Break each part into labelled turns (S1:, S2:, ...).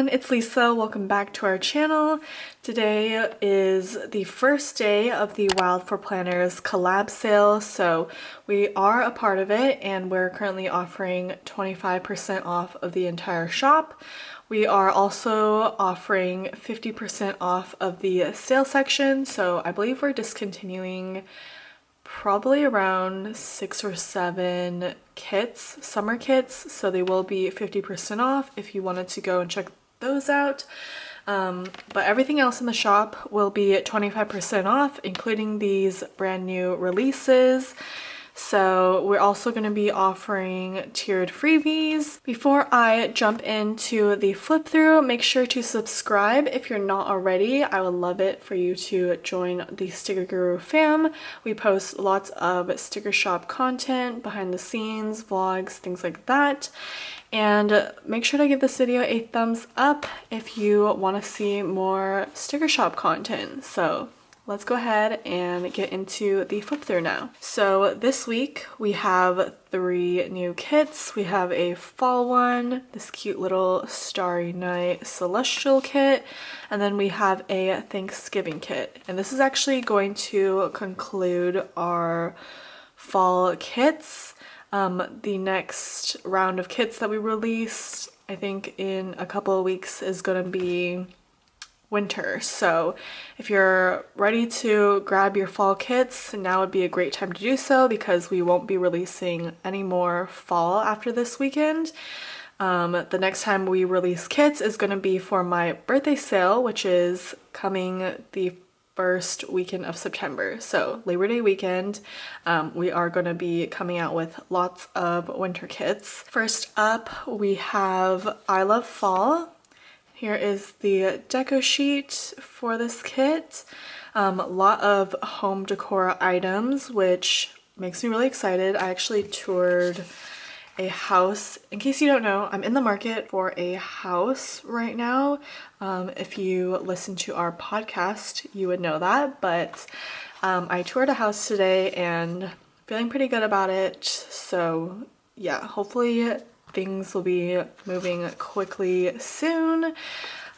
S1: everyone, it's Lisa. Welcome back to our channel. Today is the first day of the Wild for Planners collab sale, so we are a part of it and we're currently offering 25% off of the entire shop. We are also offering 50% off of the sale section, so I believe we're discontinuing probably around 6 or 7 kits, summer kits, so they will be 50% off if you wanted to go and check those out. But everything else in the shop will be at 25% off, including these brand new releases. So we're also going to be offering tiered freebies. Before I jump into the flip through, make sure to subscribe if you're not already. I would love it for you to join the Sticker Guru fam. We post lots of sticker shop content, behind the scenes, vlogs, things like that. And make sure to give this video a thumbs up if you want to see more sticker shop content. So let's go ahead and get into the flip through now. So this week we have 3 new kits. We have a fall one, this cute little Starry Night celestial kit, and then we have a Thanksgiving kit. And this is actually going to conclude our fall kits. The next round of kits that we release, I think in a couple of weeks, is going to be winter. So if you're ready to grab your fall kits, now would be a great time to do so because we won't be releasing any more fall after this weekend. The next time we release kits is going to be for my birthday sale, which is coming the first weekend of September. So Labor Day weekend, we are going to be coming out with lots of winter kits. First up, we have I Love Fall. Here is the deco sheet for this kit. A lot of home decor items, which makes me really excited. I actually toured a house. In case you don't know, I'm in the market for a house right now. If you listen to our podcast, you would know that, but I toured a house today and feeling pretty good about it. So yeah, hopefully things will be moving quickly soon.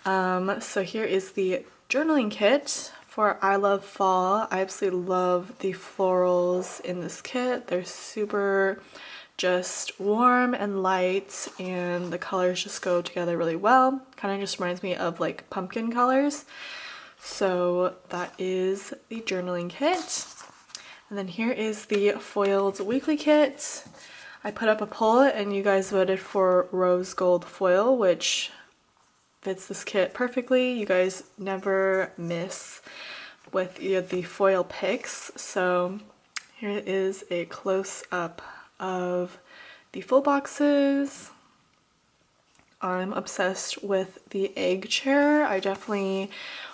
S1: So here is the journaling kit for I Love Fall. I absolutely love the florals in this kit. They're super just warm and light, and the colors just go together really well. Kind of just reminds me of like pumpkin colors. So that is the journaling kit. And then here is the foiled weekly kit. I put up a poll and you guys voted for rose gold foil, which fits this kit perfectly. You guys never miss with the foil picks. So here is a close-up of the full boxes. I'm obsessed with the egg chair. I definitely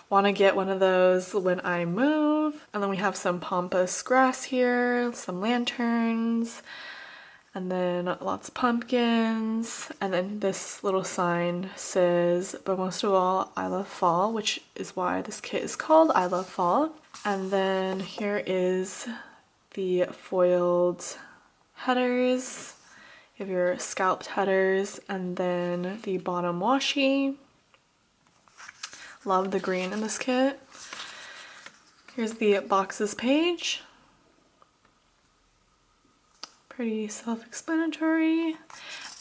S1: want to get one of those when I move. And then we have some pampas grass here, some lanterns, and then lots of pumpkins. And then this little sign says, but most of all, I love fall, which is why this kit is called I Love Fall. And then here is the foiled headers. You have your scalped headers, and then the bottom washi. Love the green in this kit. Here's the boxes page. Pretty self-explanatory.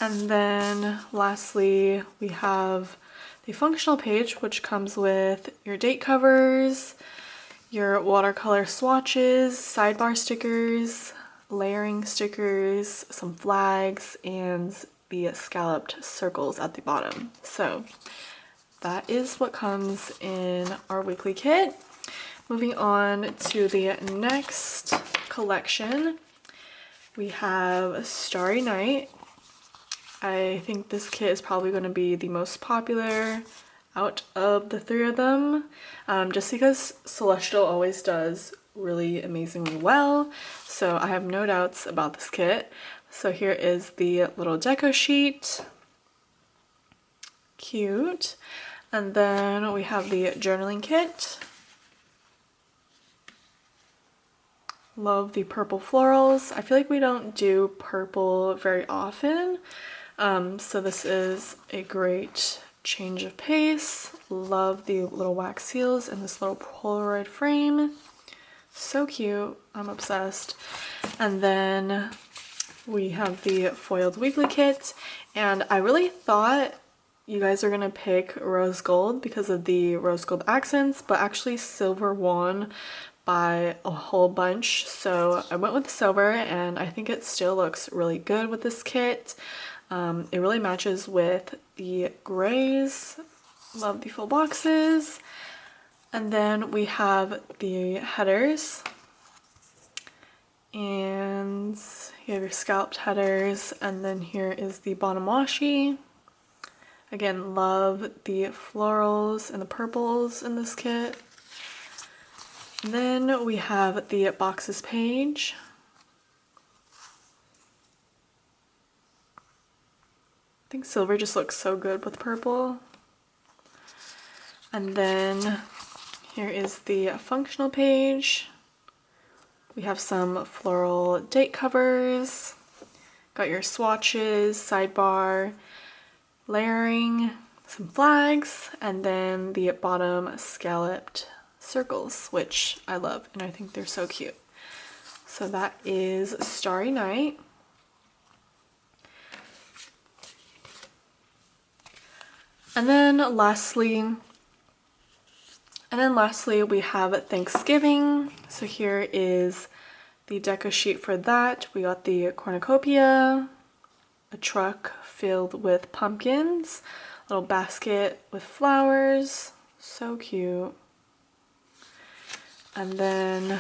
S1: And then lastly, we have the functional page, which comes with your date covers, your watercolor swatches, sidebar stickers, layering stickers, some flags, and the scalloped circles at the bottom. So that is what comes in our weekly kit. Moving on to the next collection, we have Starry Night. I think this kit is probably going to be the most popular out of the 3 of them, just because Celestial always does really amazingly well. So I have no doubts about this kit. So here is the little deco sheet. Cute. And then we have the journaling kit. Love the purple florals. I feel like we don't do purple very often. So this is a great change of pace. Love the little wax seals and this little Polaroid frame. So cute. I'm obsessed. And then we have the foiled weekly kit, and I really thought you guys are gonna pick rose gold because of the rose gold accents, but actually silver won by a whole bunch, so I went with silver, and I think it still looks really good with this kit. It really matches with the grays. Love the full boxes. And then we have the headers, and you have your scalloped headers, and then here is the bottom washi. Again, love the florals and the purples in this kit. And then we have the boxes page. I think silver just looks so good with purple. And then here is the functional page. We have some floral date covers. Got your swatches, sidebar, layering, some flags, and then the bottom scalloped circles, which I love, and I think they're so cute. So that is Starry Night. And then lastly we have Thanksgiving. So here is the deco sheet for that. We got the cornucopia, a truck filled with pumpkins, a little basket with flowers, so cute. And then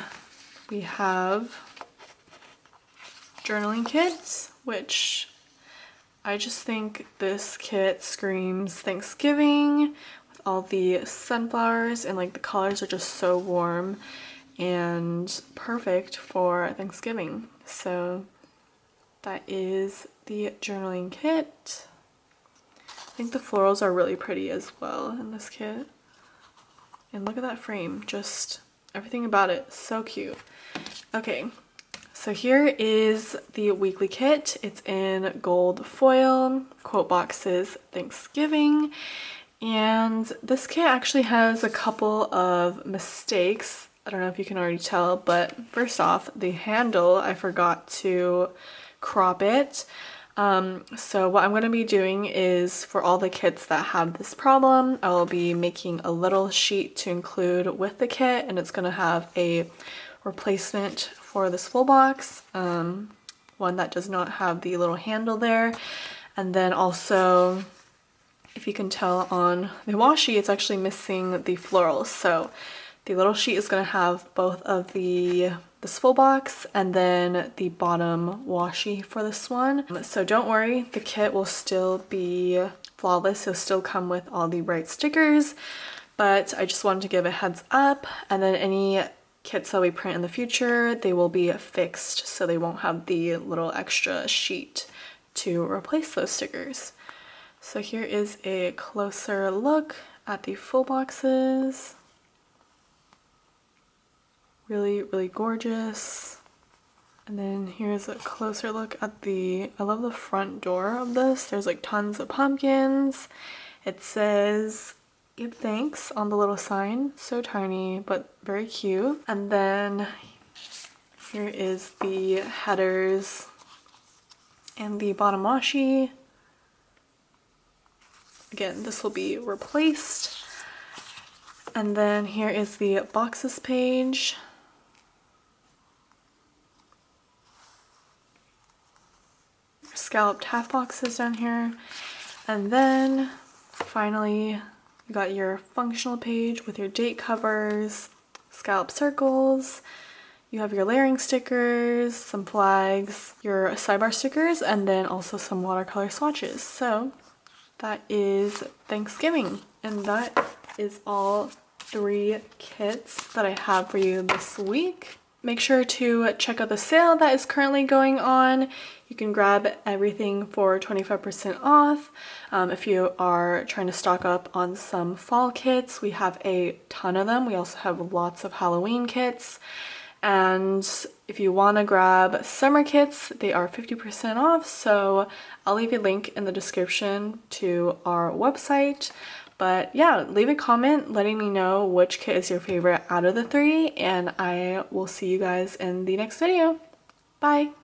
S1: we have journaling kits, which I just think this kit screams Thanksgiving with all the sunflowers, and like the colors are just so warm and perfect for Thanksgiving. So that is the journaling kit. I think the florals are really pretty as well in this kit. And look at that frame, just everything about it, so cute. Okay, so here is the weekly kit. It's in gold foil, quote boxes, Thanksgiving. And this kit actually has a couple of mistakes. I don't know if you can already tell, but first off, the handle, I forgot to crop it. So what I'm going to be doing is, for all the kits that have this problem, I will be making a little sheet to include with the kit, and it's going to have a replacement for this full box, one that does not have the little handle there. And then also, if you can tell on the washi, it's actually missing the florals. So the little sheet is going to have both of this full box and then the bottom washi for this one. So don't worry, the kit will still be flawless. It'll still come with all the right stickers, but I just wanted to give a heads up. And then any kits that we print in the future, they will be fixed, so they won't have the little extra sheet to replace those stickers. So here is a closer look at the full boxes. Really, really gorgeous. And then here's a closer look at I love the front door of this. There's like tons of pumpkins. It says "Give thanks" on the little sign. So tiny, but very cute. And then here is the headers and the bottom washi. Again, this will be replaced. And then here is the boxes page. Scalloped half boxes down here. And then finally you got your functional page with your date covers, scallop circles, you have your layering stickers, some flags, your sidebar stickers, and then also some watercolor swatches. So that is Thanksgiving, and that is all 3 kits that I have for you this week. Make sure to check out the sale that is currently going on. You can grab everything for 25% off. If you are trying to stock up on some fall kits, we have a ton of them. We also have lots of Halloween kits. And if you want to grab summer kits, they are 50% off, so I'll leave a link in the description to our website. But yeah, leave a comment letting me know which kit is your favorite out of the three, and I will see you guys in the next video. Bye!